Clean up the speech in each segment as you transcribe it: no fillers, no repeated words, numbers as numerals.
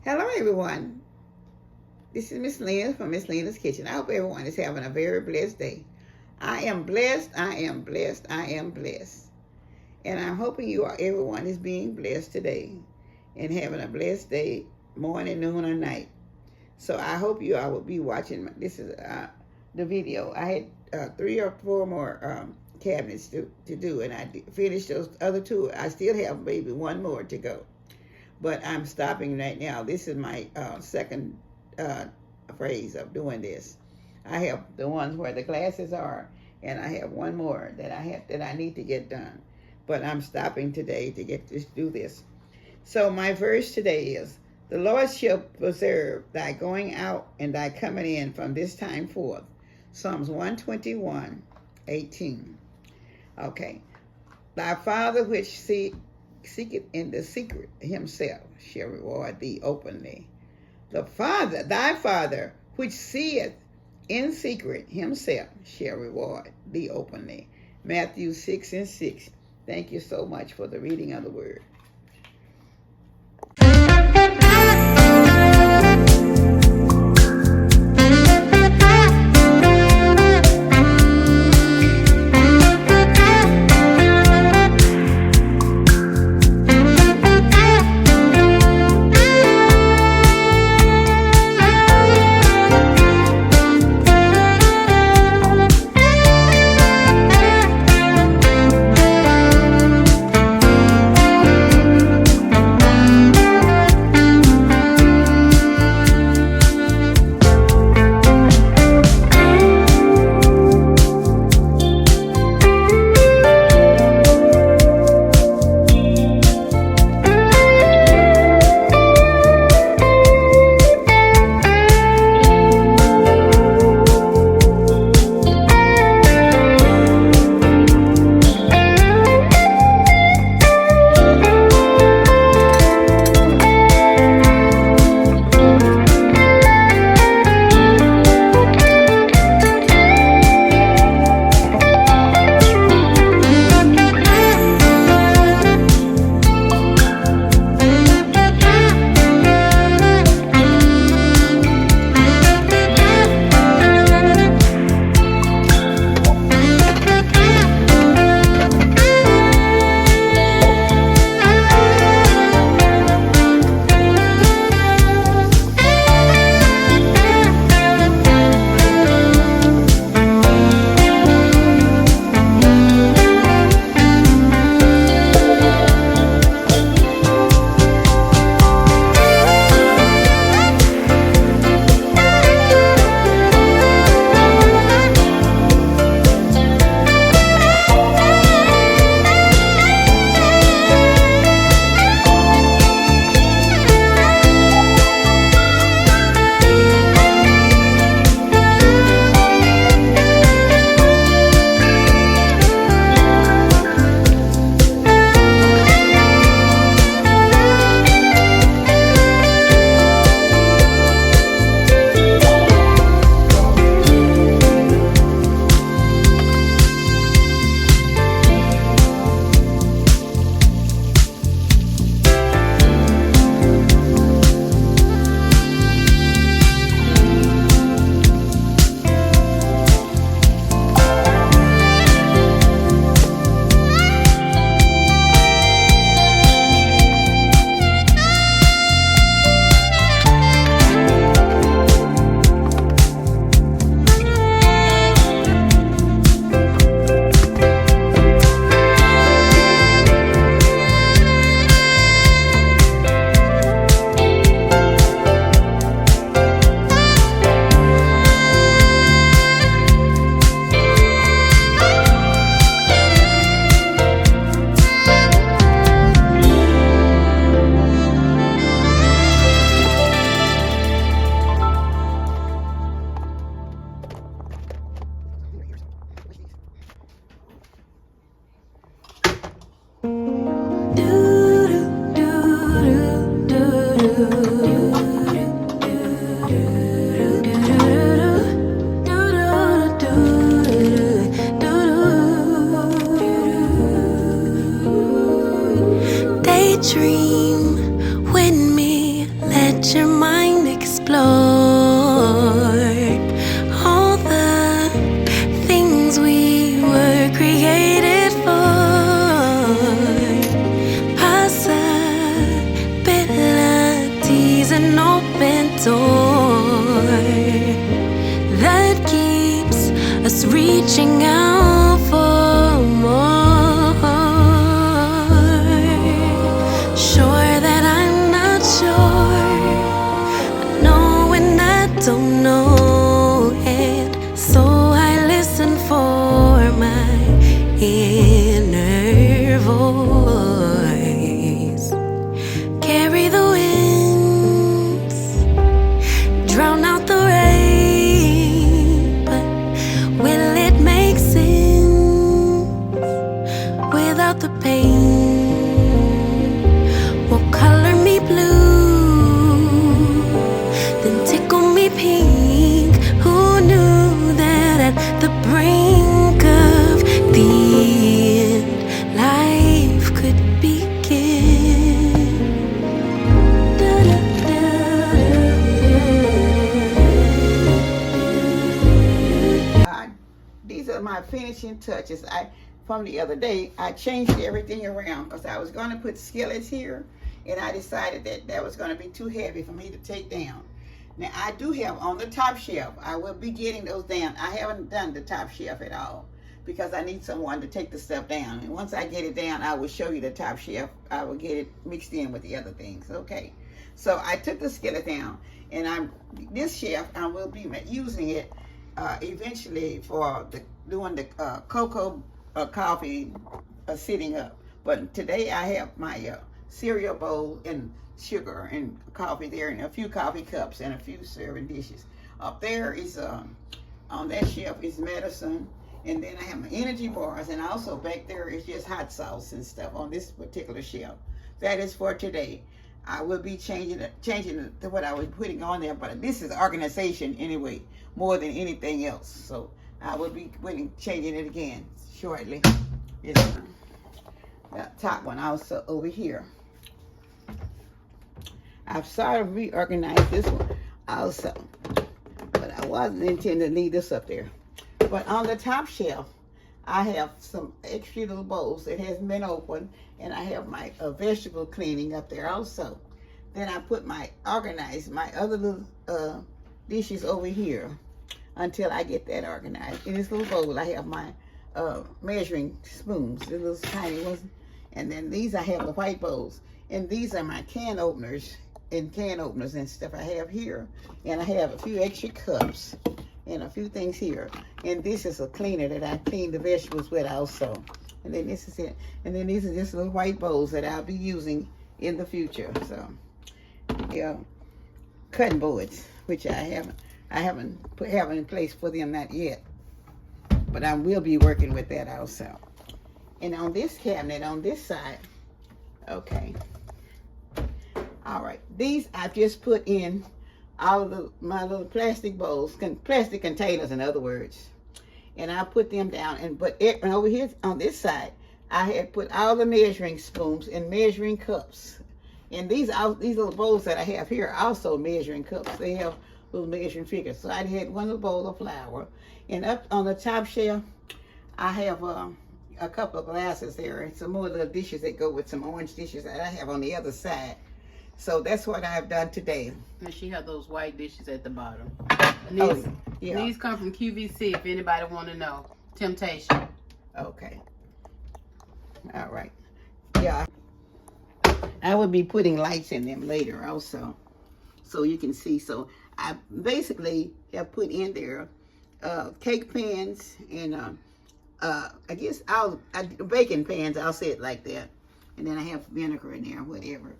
Hello, everyone. This is Miss Lena from Miss Lena's Kitchen. I hope everyone is having a very blessed day. I am blessed. I am blessed. I am blessed. And I'm hoping everyone is being blessed today and having a blessed day, morning, noon, or night. So I hope you all will be watching. This is the video. I had 3 or 4 more cabinets to do, and I finished those other 2. I still have maybe 1 more to go. But I'm stopping right now. This is my second phrase of doing this. I have the ones where the glasses are, and I have 1 more that I need to get done. But I'm stopping today to do this. So my verse today is, "The Lord shall preserve thy going out and thy coming in from this time forth." Psalms 121:18. Okay. "Thy Father which seeketh in the secret himself shall reward thee openly." Thy Father which seeth in secret himself shall reward thee openly. Matthew 6:6. Thank you so much for the reading of the word. There's an open door that keeps us reaching out for more. Sure that I'm not sure, I know when I don't know it, so I listen for my inner voice. Carry the winds, drown out the rain, but will it make sense without the pain? Will color me blue, then tickle me pink. Who knew that at the brink of the end, life could begin? These are my finishing touches. From the other day, I changed everything around because I was going to put skillets here, and I decided that was going to be too heavy for me to take down. Now, I do have on the top shelf, I will be getting those down. I haven't done the top shelf at all because I need someone to take the stuff down. And once I get it down, I will show you the top shelf. I will get it mixed in with the other things. Okay. So I took the skillet down, and this shelf, I will be using it eventually for doing the cocoa coffee sitting up. But today I have my cereal bowl and sugar and coffee there, and a few coffee cups and a few serving dishes. Up there is on that shelf is medicine, and then I have my energy bars, and also back there is just hot sauce and stuff on this particular shelf. That is for today. I will be changing to what I was putting on there, but this is organization anyway, more than anything else. So I will be changing it again shortly. It's the top one also over here. I've sort of reorganized this one also, but I wasn't intending to leave this up there. But on the top shelf, I have some extra little bowls that hasn't been opened, and I have my vegetable cleaning up there also. Then I put organize my other little dishes over here until I get that organized. In this little bowl, I have my measuring spoons, the little tiny ones, and then these I have the white bowls, and these are my can openers and stuff I have here, and I have a few extra cups and a few things here, and this is a cleaner that I clean the vegetables with also, and then this is it, and then these are just little white bowls that I'll be using in the future. So yeah, cutting boards, which I haven't have in place for them, not yet, but I will be working with that also. And on this cabinet on this side, okay, all right, these I've just put in all of my little plastic bowls, plastic containers in other words, and I put them down, and over here on this side I had put all the measuring spoons and measuring cups, and these little bowls that I have here are also measuring cups. They have little measuring figures. So I had one little bowl of flour, and up on the top shelf I have a couple of glasses there and some more little dishes that go with some orange dishes that I have on the other side. So that's what I've done today. And she had those white dishes at the bottom. These come from QVC if anybody want to know. Temptation. Okay. All right. Yeah. I will be putting lights in them later also, so you can see. So I basically have put in there cake pans and I guess baking pans, I'll say it like that. And then I have vinegar in there, whatever.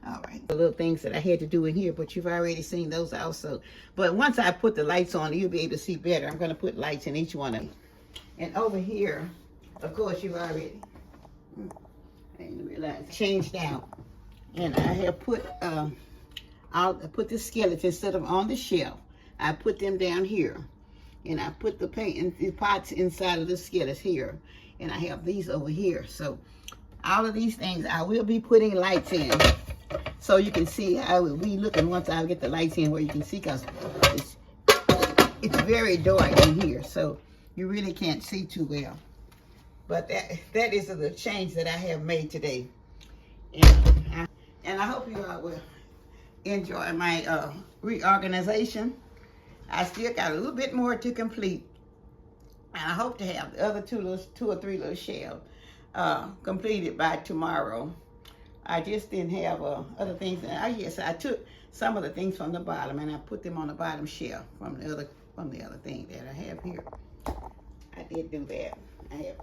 All right, the little things that I had to do in here, but you've already seen those also. But once I put the lights on, you'll be able to see better. I'm going to put lights in each one of them. And over here, of course, you've already, I didn't realize, changed out. And I have put, I'll put the skillets instead of on the shelf. I put them down here. And I put the paint and the pots inside of the skillets here. And I have these over here. So all of these things, I will be putting lights in. So you can see, I will be looking once I get the lights in where you can see, because it's very dark in here. So you really can't see too well. But that is the change that I have made today. And I hope you all will enjoy my reorganization. I still got a little bit more to complete. And I hope to have the other two or three little shelves completed by tomorrow. I just didn't have other things. Yes, I took some of the things from the bottom and I put them on the bottom shelf from the other thing that I have here. I did do that. I have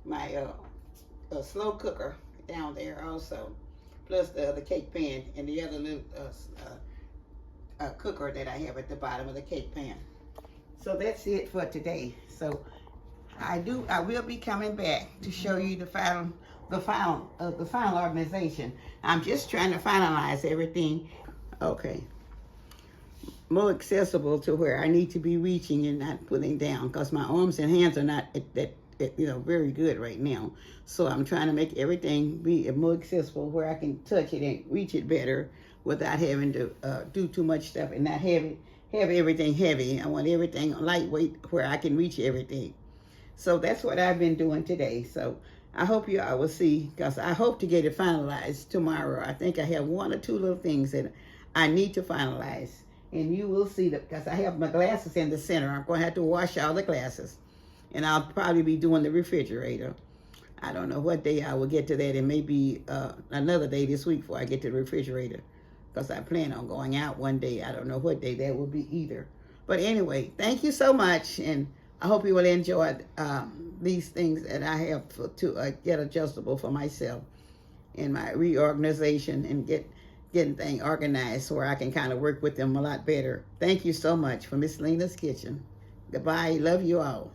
my slow cooker down there also, plus the other cake pan and the other little cooker that I have at the bottom of the cake pan. So that's it for today. So I will be coming back to show you the final organization. I'm just trying to finalize everything. Okay. More accessible to where I need to be reaching and not putting down, because my arms and hands are not very good right now. So I'm trying to make everything be more accessible where I can touch it and reach it better without having to do too much stuff and not have everything heavy. I want everything lightweight where I can reach everything. So that's what I've been doing today. So I hope you all will see, because I hope to get it finalized tomorrow. I think I have one or two little things that I need to finalize. And you will see that, because I have my glasses in the center. I'm going to have to wash all the glasses. And I'll probably be doing the refrigerator. I don't know what day I will get to that. It may be another day this week before I get to the refrigerator, because I plan on going out one day. I don't know what day that will be either. But anyway, thank you so much. And I hope you will enjoy these things that I have to get adjustable for myself in my reorganization and getting things organized so where I can kind of work with them a lot better. Thank you so much for Miss Lena's Kitchen. Goodbye. Love you all.